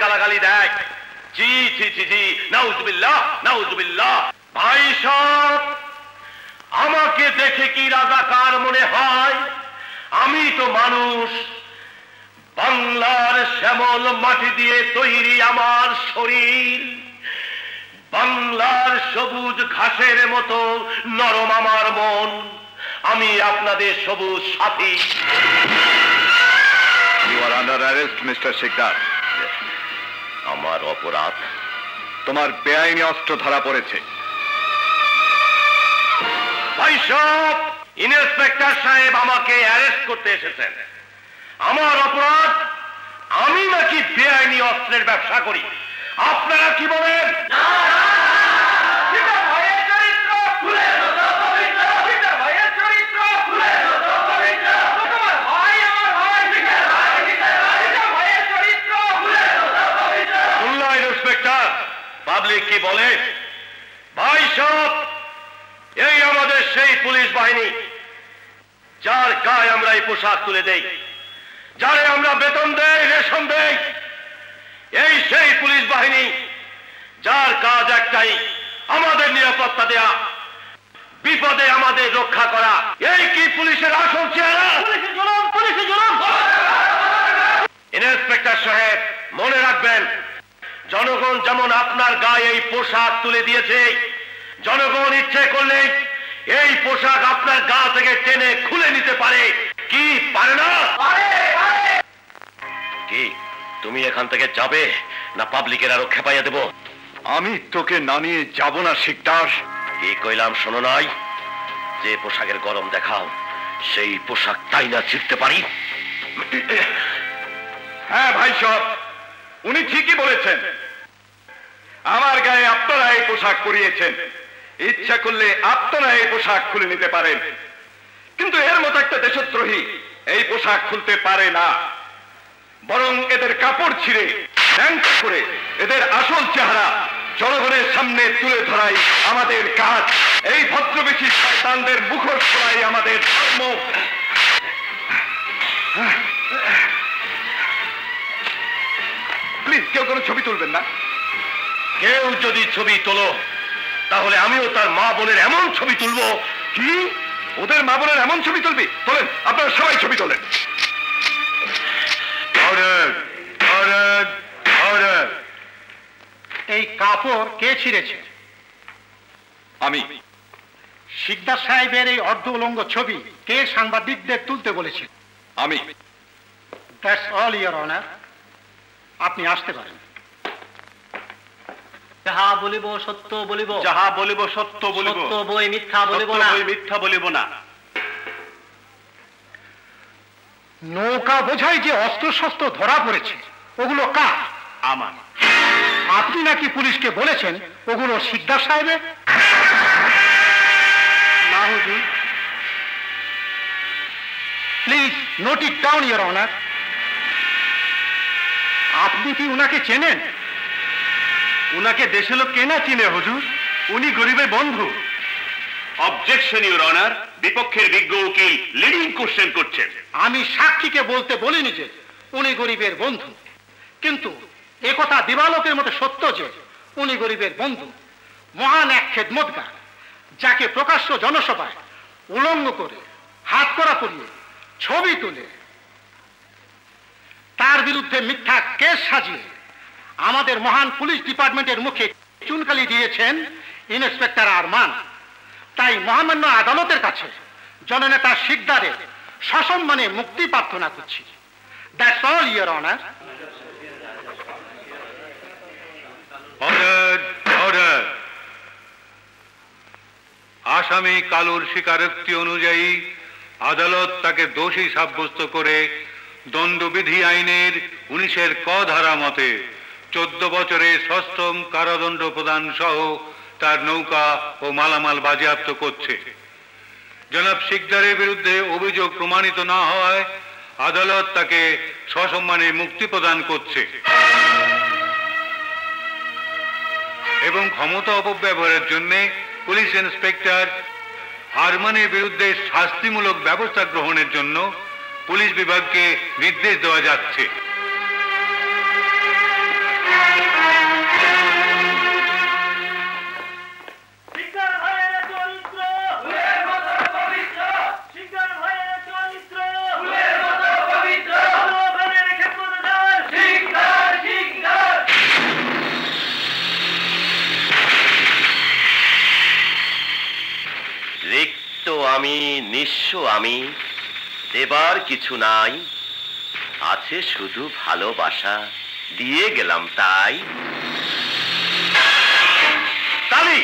গালাগালি দেয়। জি জি জি জি, নাউজুবিল্লাহ নাউজুবিল্লাহ। ভাই সাহেব, আমাকে দেখে কি রাজাকার মনে হয়? আমি তো মানুষ। বাংলার শ্যামল মাটি দিয়ে তৈরি আমার শরীর, বাংলার সবুজ ঘাসের মতো নরম আমার মন। আমি আপনাদের সবুজ সাথী। You are under arrest, Mr. Sikdar. আমার অপরাধ? তোমার বেআইনি অস্ত্র ধরা পড়েছে। ভাই সাহেব, ইন্সপেক্টর সাহেব আমাকে অ্যারেস্ট করতে এসেছেন। আমার অপরাধ? আমি নাকি বেআইনি অস্ত্রের ব্যবসা করি? আপনারা কি বলেন? ইন্সপেক্টর, পাবলিক কি বলে? ভাই সাহেব, এই আমাদের সেই পুলিশ বাহিনী যার গায়ে আমরা এই পোশাক তুলে দেই, যারে আমরা বেতন দেই, রেশন দেই। এই সেই পুলিশ বাহিনী যার কাজ একটাই, আমাদের নিরাপত্তা দেয়া, বিপদে আমাদের রক্ষা করা। এই কি পুলিশের আসল চেহারা? ইন্সপেক্টর সাহেব, মনে রাখবেন, জনগণ যেমন আপনার গায়ে এই পোশাক তুলে দিয়েছে, জনগণ ইচ্ছে করলে এই পোশাক আপনার গা থেকে টেনে খুলে নিতে পারে। কি পারে না? কি তুমি এখান থেকে যাবে, না পাবলিকের আরো খেপাইয়া দেব? আমি তোকে না নিয়ে যাব না শিকদার। কি কইলাম শোনো নাই? যে পোশাকের গরম দেখাও, সেই পোশাক তাই না ছিঁড়তে পারি? হ্যাঁ ভাই সাহেব, উনি ঠিকই বলেছেন। আমার গায়ে আপনারা এই পোশাক পরিয়েছেন, ইচ্ছা করলে আপনারা এই পোশাক খুলে নিতে পারেন, কিন্তু এর মতো একটা দেশদ্রোহী এই পোশাক খুলতে পারে না। বরং এদের কাপড় ছিঁড়ে ন্যাংটা করে এদের আসল চেহারা জনগণের সামনে তুলে ধরাই আমাদের কাজ। এই ভদ্রবেশী শয়তানদের মুখোশ খোলাই আমাদের ধর্ম। প্লিজ কেউ কোনো ছবি তুলবেন না। কেউ যদি ছবি তোলো, তাহলে আমিও তার মা বোনের এমন ছবি তুলবো। কি? ওদের মা বোনের এমন ছবি তুলবি? তোলেন, আপনারা সবাই ছবি তোলেন। এই কাপড় কে ছিঁড়েছে? আমি। শিকদার সাহেবের এই অর্ধ উলঙ্গ ছবি কে সাংবাদিকদের তুলতে বলেছে? আমি। That's all your honour. আপনি আসতে পারেন। যাহা বলিব সত্য বলিব, যাহা বলিব সত্য বলিব, সত্য বই মিথ্যা বলিব না, মিথ্যা বলিব না। নৌকা বোঝাই যে অস্ত্রশস্ত্র ধরা পড়েছে, ওগুলো কার? আমার। আপনি নাকি পুলিশকে বলেছেন ওগুলো শিকদার সাহেবের? না হুজুর। Please note it down your honour. আপনি কি উনাকে চেনেন? উনাকে দেশে লোক কেনা চিনে হুজুর? উনি গরিবের বন্ধু। Objection your honour. বিপক্ষের বিজ্ঞ উকিল লিডিং কোশ্চেন করছেন। আমি সাক্ষীকে বলতে বলিনি যে উনি গরিবের বন্ধু, কিন্তু একথা দিবালোকের মতো সত্য যে উনি গরিবের বন্ধু, মহান এক খেদমতগার, যাকে প্রকাশ্য জনসভায় উলঙ্গ করে হাত করা পরিয়ে ছবি তুলে তার বিরুদ্ধে মিথ্যা কেস সাজিয়ে আমাদের মহান পুলিশ ডিপার্টমেন্টের মুখে চুনকালি দিয়েছেন ইন্সপেক্টর আরমান। তাই মহামান্য আদালতের কাছে জননেতা শিকদারের সসম্মানে মুক্তি প্রার্থনা করছি। That's all your honour. Order, order. আসামি কালুর স্বীকারোক্তি অনুযায়ী আদালত তাকে দোষী সাব্যস্ত করে দণ্ডবিধি আইনের 19-এর ক ধারা মতে 14 বছরের সশ্রম কারাদণ্ড প্রদান সহ তার নৌকা ও মালামাল বাজেয়াপ্ত করছে। জনাব শিকদারের বিরুদ্ধে অভিযোগ প্রমাণিত না হওয়ায় আদালত তাকে সসম্মানে মুক্তি প্রদান করছে এবং ক্ষমতা অপব্যবহারের জন্য পুলিশ ইন্সপেক্টর আরমানের বিরুদ্ধে শাস্তিমূলক ব্যবস্থা গ্রহণের জন্য পুলিশ বিভাগকে নির্দেশ দেওয়া যাচ্ছে। অবশ্য আমি, দেবার কিছু নাই, আছে শুধু ভালোবাসা, দিয়ে গেলাম তাই। তালি!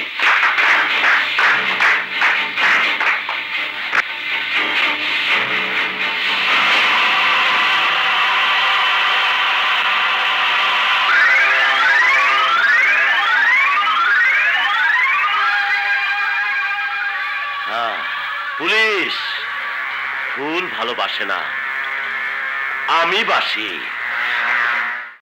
পুলিশ ফুল ভালোবাসে না, আমি বাসি।